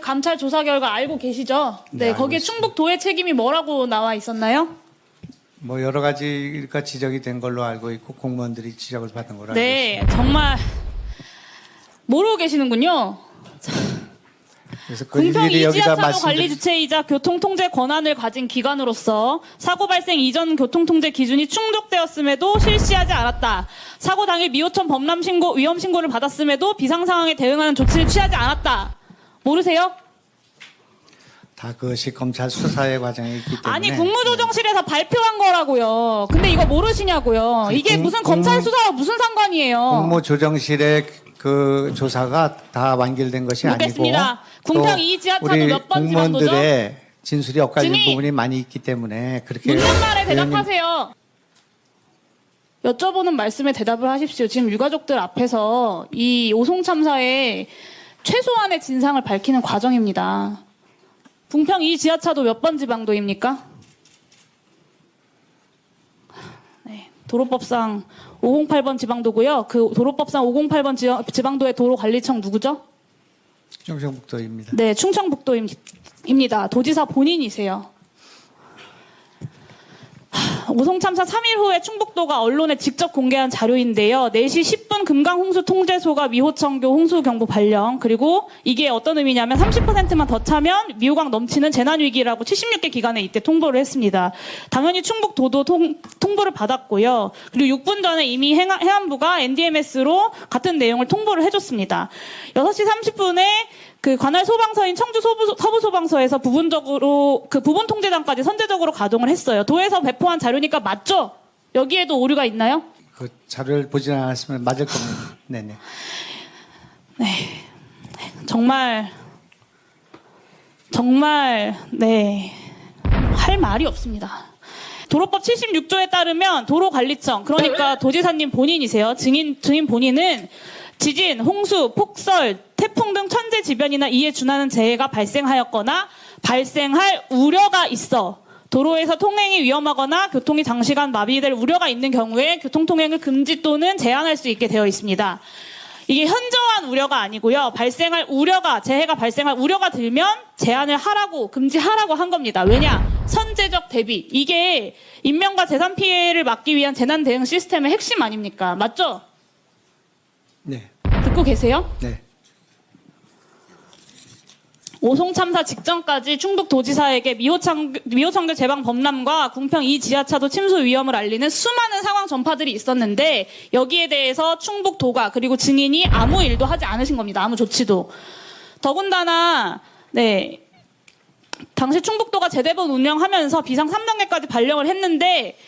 감찰 조사 결과 알고 계시죠? 네, 네, 알고 거기에 있습니다. 충북도의 책임이 뭐라고 나와 있었나요? 뭐 여러 가지가 지적이 된 걸로 알고 있고 공무원들이 지적을 받은 걸로 알고 네, 있습니다. 정말 모르고 계시는군요. 그래서 그 공평 일일이 여기다 이지하차도 관리 말씀드릴 주체이자 교통통제 권한을 가진 기관으로서 사고 발생 이전 교통통제 기준이 충족되었음에도 실시하지 않았다. 사고 당일 미호천 범람 신고, 위험 신고를 받았음에도 비상 상황에 대응하는 조치를 취하지 않았다. 모르세요? 다 그것이 검찰 수사의 과정이 있기 때문에 아니 국무조정실에서 발표한 거라고요. 근데 이거 모르시냐고요. 그 이게 무슨 검찰 수사와 무슨 상관이에요? 국무조정실의 그 조사가 다 완결된 것이 묻겠습니다. 아니고 궁평 또 이지하차도 우리 몇 번 지방도죠? 공무원들의 진술이 엇갈린 증인! 부분이 많이 있기 때문에 그렇게 묻는 말에 의원님- 대답하세요. 여쭤보는 말씀에 대답을 하십시오. 지금 유가족들 앞에서 이 오송 참사의 최소한의 진상을 밝히는 과정입니다. 궁평 이 지하차도 몇 번 지방도입니까? 네, 도로법상 508번 지방도고요. 그 도로법상 508번 지방도의 도로관리청 누구죠? 충청북도입니다. 네, 충청북도입니다. 도지사 본인이세요. 오송 참사 3일 후에 충북도가 언론에 직접 공개한 자료인데요. 4시 10분 금강홍수 통제소가 미호청교 홍수경보 발령. 그리고 이게 어떤 의미냐면 30%만 더 차면 미호강 넘치는 재난위기라고 76개 기관에 이때 통보를 했습니다. 당연히 충북도도 통보를 받았고요. 그리고 6분 전에 이미 해안부가 NDMS로 같은 내용을 통보를 해줬습니다. 6시 30분에 그 관할 소방서인 청주 서부소방서에서 부분적으로 그 부분 통제단까지 선제적으로 가동을 했어요. 도에서 배포한 자료니까 맞죠? 여기에도 오류가 있나요? 그 자료를 보지 않았으면 맞을 겁니다. 네네. 정말 네, 할 말이 없습니다. 도로법 76조에 따르면 도로관리청, 그러니까 도지사님 본인이세요. 증인 본인은 지진, 홍수, 폭설, 태풍 등 천재지변이나 이에 준하는 재해가 발생하였거나 발생할 우려가 있어 도로에서 통행이 위험하거나 교통이 장시간 마비될 우려가 있는 경우에 교통통행을 금지 또는 제한할 수 있게 되어 있습니다. 이게 현저한 우려가 아니고요. 재해가 발생할 우려가 들면 제한을 하라고, 금지하라고 한 겁니다. 왜냐? 선제적 대비. 이게 인명과 재산 피해를 막기 위한 재난 대응 시스템의 핵심 아닙니까? 맞죠? 네. 듣고 계세요? 네. 오송 참사 직전까지 충북도지사에게 미호청교 제방 범람과 궁평 이 지하차도 침수 위험을 알리는 수많은 상황 전파들이 있었는데 여기에 대해서 충북도가 그리고 증인이 아무 일도 하지 않으신 겁니다. 아무 조치도. 더군다나 네. 당시 충북도가 재대본 운영하면서 비상 3단계까지 발령을 했는데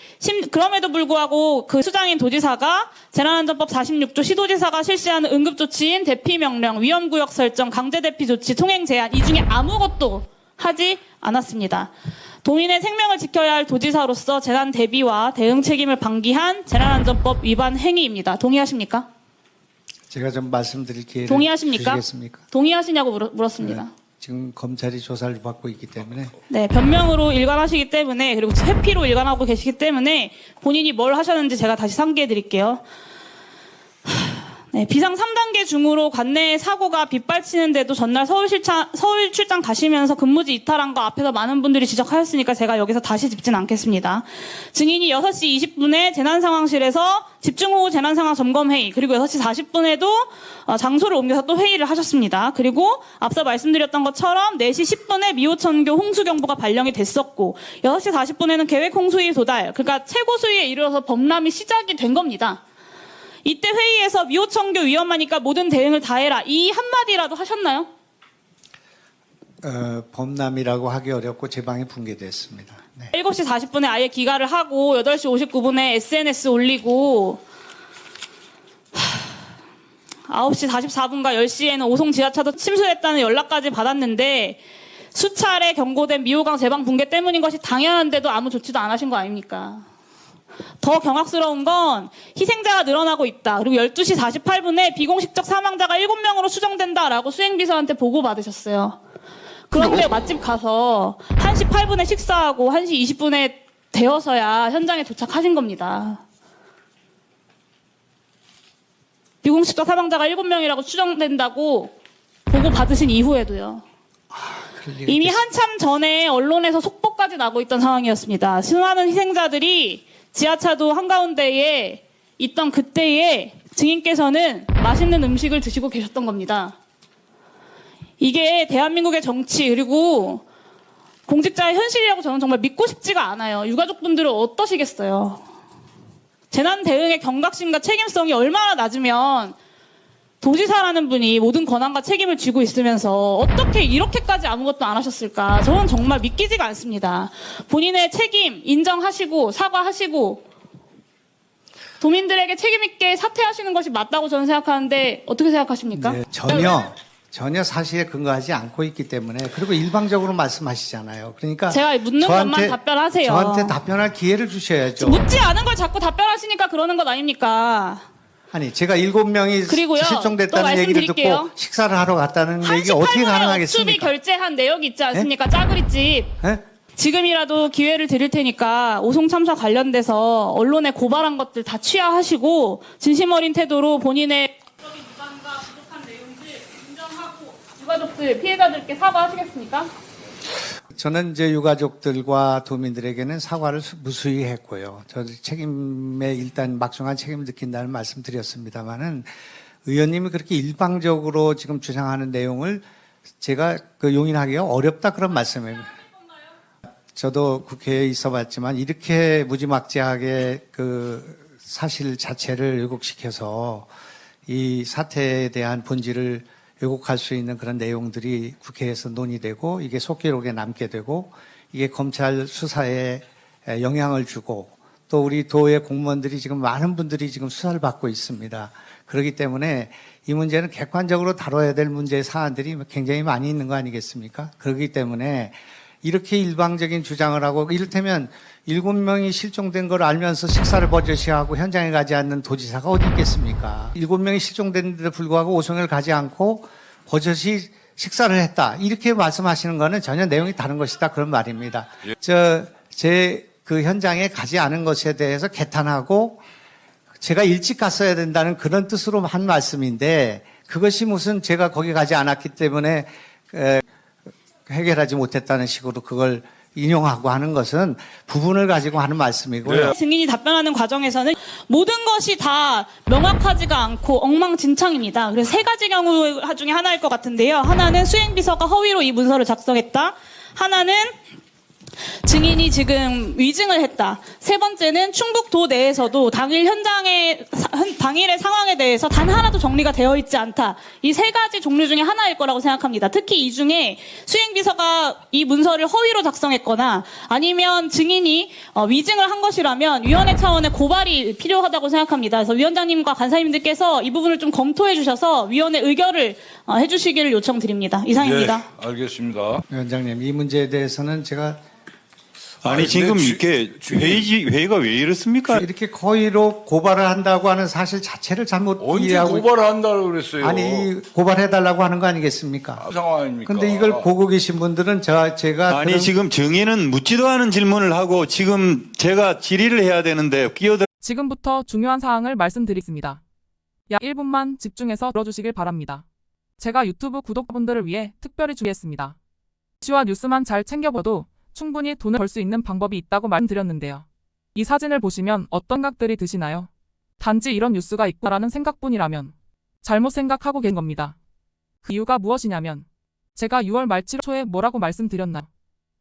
그럼에도 불구하고 그 수장인 도지사가 재난안전법 46조 시도지사가 실시하는 응급조치인 대피명령, 위험구역 설정, 강제대피 조치, 통행 제한 이 중에 아무것도 하지 않았습니다. 도민의 생명을 지켜야 할 도지사로서 재난 대비와 대응 책임을 방기한 재난안전법 위반 행위입니다. 동의하십니까? 제가 좀 말씀드릴 기회를 동의하십니까? 주시겠습니까? 동의하시냐고 물었습니다. 네. 지금 검찰이 조사를 받고 있기 때문에 네, 변명으로 일관하시기 때문에 그리고 회피로 일관하고 계시기 때문에 본인이 뭘 하셨는지 제가 다시 상기해 드릴게요. 네, 비상 3단계 중으로 관내에 사고가 빗발치는데도 전날 서울 출장 가시면서 근무지 이탈한 거 앞에서 많은 분들이 지적하셨으니까 제가 여기서 다시 짚진 않겠습니다. 증인이 6시 20분에 재난상황실에서 집중호우 재난상황 점검회의 그리고 6시 40분에도 장소를 옮겨서 또 회의를 하셨습니다. 그리고 앞서 말씀드렸던 것처럼 4시 10분에 미호천교 홍수경보가 발령이 됐었고 6시 40분에는 계획 홍수위 도달 그러니까 최고 수위에 이르러서 범람이 시작이 된 겁니다. 이때 회의에서 미호청교 위험하니까 모든 대응을 다 해라. 이 한마디라도 하셨나요? 범람이라고 하기 어렵고 제방이 붕괴됐습니다. 네. 7시 40분에 아예 기가를 하고 8시 59분에 SNS 올리고 9시 44분과 10시에는 오송 지하차도 침수했다는 연락까지 받았는데 수차례 경고된 미호강 제방 붕괴 때문인 것이 당연한데도 아무 조치도 안 하신 거 아닙니까? 더 경악스러운 건 희생자가 늘어나고 있다. 그리고 12시 48분에 비공식적 사망자가 7명으로 추정된다라고 수행비서한테 보고받으셨어요. 그런데 맛집 가서 1시 8분에 식사하고 1시 20분에 되어서야 현장에 도착하신 겁니다. 비공식적 사망자가 7명이라고 추정된다고 보고받으신 이후에도요. 그럴 리가 이미 있겠습니까? 한참 전에 언론에서 속보까지 나고 있던 상황이었습니다. 수많은 희생자들이 지하차도 한가운데에 있던 그때에 증인께서는 맛있는 음식을 드시고 계셨던 겁니다. 이게 대한민국의 정치 그리고 공직자의 현실이라고 저는 정말 믿고 싶지가 않아요. 유가족분들은 어떠시겠어요? 재난 대응의 경각심과 책임성이 얼마나 낮으면 도지사라는 분이 모든 권한과 책임을 쥐고 있으면서 어떻게 이렇게까지 아무것도 안 하셨을까? 저는 정말 믿기지가 않습니다. 본인의 책임 인정하시고 사과하시고 도민들에게 책임 있게 사퇴하시는 것이 맞다고 저는 생각하는데 어떻게 생각하십니까? 네, 전혀 사실에 근거하지 않고 있기 때문에 그리고 일방적으로 말씀하시잖아요. 그러니까 제가 묻는 것만 답변하세요. 저한테 답변할 기회를 주셔야죠. 묻지 않은 걸 자꾸 답변하시니까 그러는 것 아닙니까? 아니 제가 7명이 그리고요, 또 실종됐다는 얘기를 듣고 말씀드릴게요. 식사를 하러 갔다는 얘기가 어떻게 38만원 업투비 가능하겠습니까? 결제한 내역이 있지 않습니까? 짜그리집. 예? 지금이라도 기회를 드릴 테니까 오송 참사 관련돼서 언론에 고발한 것들 다 취하하시고 진심 어린 태도로 본인의 법적인 위반과 부족한 내용들 인정하고 유가족들 피해자들께 사과하시겠습니까? 저는 이제 유가족들과 도민들에게는 사과를 무수히 했고요. 저 책임에 일단 막중한 책임을 느낀다는 말씀 드렸습니다만은 의원님이 그렇게 일방적으로 지금 주장하는 내용을 제가 용인하기가 어렵다 그런 말씀입니다. 저도 국회에 있어 봤지만 이렇게 무지막지하게 그 사실 자체를 왜곡시켜서 이 사태에 대한 본질을 왜곡할 수 있는 그런 내용들이 국회에서 논의되고 이게 속기록에 남게 되고 이게 검찰 수사에 영향을 주고 또 우리 도의 공무원들이 지금 많은 분들이 지금 수사를 받고 있습니다. 그렇기 때문에 이 문제는 객관적으로 다뤄야 될 문제 사안들이 굉장히 많이 있는 거 아니겠습니까? 그렇기 때문에 이렇게 일방적인 주장을 하고 이를테면 7명이 실종된 걸 알면서 식사를 버젓이 하고 현장에 가지 않는 도지사가 어디 있겠습니까? 7명이 실종됐는데도 불구하고 오송을 가지 않고 버젓이 식사를 했다. 이렇게 말씀하시는 거는 전혀 내용이 다른 것이다. 그런 말입니다. 제 그 현장에 가지 않은 것에 대해서 개탄하고 제가 일찍 갔어야 된다는 그런 뜻으로 한 말씀인데 그것이 무슨 제가 거기 가지 않았기 때문에 해결하지 못했다는 식으로 그걸 인용하고 하는 것은 부분을 가지고 하는 말씀이고요. 증인이 답변하는 과정에서는 모든 것이 다 명확하지가 않고 엉망진창입니다. 그래서 세 가지 경우 중에 하나일 것 같은데요. 하나는 수행비서가 허위로 이 문서를 작성했다. 하나는 증인이 지금 위증을 했다. 세 번째는 충북도 내에서도 당일의 상황에 대해서 단 하나도 정리가 되어 있지 않다. 이 세 가지 종류 중에 하나일 거라고 생각합니다. 특히 이 중에 수행비서가 이 문서를 허위로 작성했거나 아니면 증인이 위증을 한 것이라면 위원회 차원의 고발이 필요하다고 생각합니다. 그래서 위원장님과 간사님들께서 이 부분을 좀 검토해 주셔서 위원회 의결을 해주시기를 요청드립니다. 이상입니다. 예, 알겠습니다. 위원장님, 이 문제에 대해서는 제가 아니 지금 이렇게 회의가 왜 이렇습니까? 이렇게 거의로 고발을 한다고 하는 사실 자체를 잘못 언제 이해하고 고발을 한다고 그랬어요? 아니 고발해달라고 하는 거 아니겠습니까? 상황 아닙니까? 근데 이걸 보고 계신 분들은 제가 아니 지금 증인은 묻지도 않은 질문을 하고 지금 제가 질의를 해야 되는데 끼어들. 지금부터 중요한 사항을 말씀드리겠습니다. 약 1분만 집중해서 들어주시길 바랍니다. 제가 유튜브 구독자분들을 위해 특별히 준비했습니다. 이슈와 뉴스만 잘 챙겨봐도 충분히 돈을 벌 수 있는 방법이 있다고 말씀드렸는데요. 이 사진을 보시면 어떤 생각들이 드시나요? 단지 이런 뉴스가 있구나라는 생각뿐이라면 잘못 생각하고 계신 겁니다. 그 이유가 무엇이냐면 제가 6월 말 7월 초에 뭐라고 말씀드렸나요?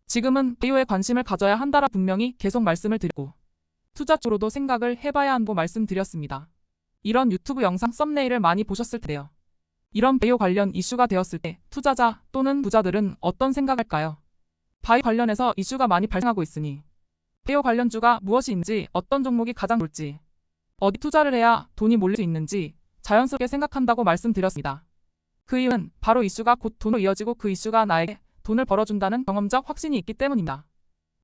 지금은 바이오에 관심을 가져야 한다라 분명히 계속 말씀을 드리고 투자 쪽으로도 생각을 해봐야 한다고 말씀드렸습니다. 이런 유튜브 영상 썸네일을 많이 보셨을 텐데요. 이런 바이오 관련 이슈가 되었을 때 투자자 또는 부자들은 어떤 생각할까요? 바이오 관련해서 이슈가 많이 발생하고 있으니 바이오 관련주가 무엇인지 어떤 종목이 가장 좋을지 어디 투자를 해야 돈이 몰릴 수 있는지 자연스럽게 생각한다고 말씀드렸습니다. 그 이유는 바로 이슈가 곧 돈으로 이어지고 그 이슈가 나에게 돈을 벌어준다는 경험적 확신이 있기 때문입니다.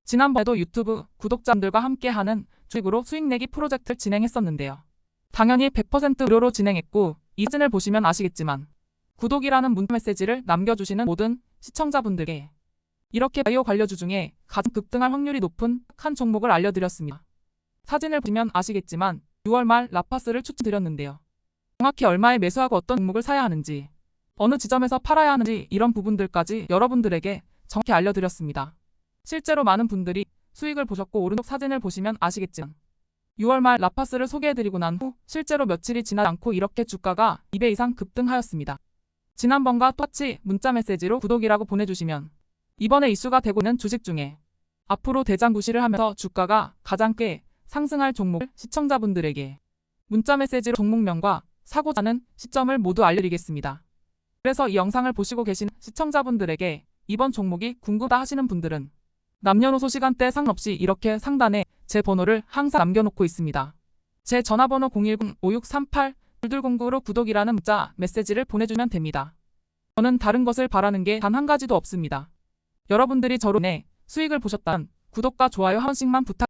지난번에도 유튜브 구독자분들과 함께하는 주식으로 수익 내기 프로젝트를 진행했었는데요. 당연히 100% 무료로 진행했고 이 사진을 보시면 아시겠지만 구독이라는 문자 메시지를 남겨주시는 모든 시청자분들께 이렇게 바이오 관련주 중에 가장 급등할 확률이 높은 한 종목을 알려드렸습니다. 사진을 보시면 아시겠지만 6월 말 라파스를 추천드렸는데요. 정확히 얼마에 매수하고 어떤 종목을 사야 하는지 어느 지점에서 팔아야 하는지 이런 부분들까지 여러분들에게 정확히 알려드렸습니다. 실제로 많은 분들이 수익을 보셨고 오른쪽 사진을 보시면 아시겠지만 6월 말 라파스를 소개해드리고 난 후 실제로 며칠이 지나지 않고 이렇게 주가가 2배 이상 급등하였습니다. 지난번과 똑같이 문자 메시지로 구독이라고 보내주시면 이번에 이슈가 되고 있는 주식 중에 앞으로 대장구시를 하면서 주가가 가장 꽤 상승할 종목을 시청자분들에게 문자 메시지로 종목명과 사고자 하는 시점을 모두 알려드리겠습니다. 그래서 이 영상을 보시고 계신 시청자분들에게 이번 종목이 궁금하다 하시는 분들은 남녀노소 시간대 상관없이 이렇게 상단에 제 번호를 항상 남겨놓고 있습니다. 제 전화번호 010-5638-2209로 구독이라는 문자 메시지를 보내주면 됩니다. 저는 다른 것을 바라는 게 단 한 가지도 없습니다. 여러분들이 저로 인해 수익을 보셨다면 구독과 좋아요 한 번씩만 부탁드립니다.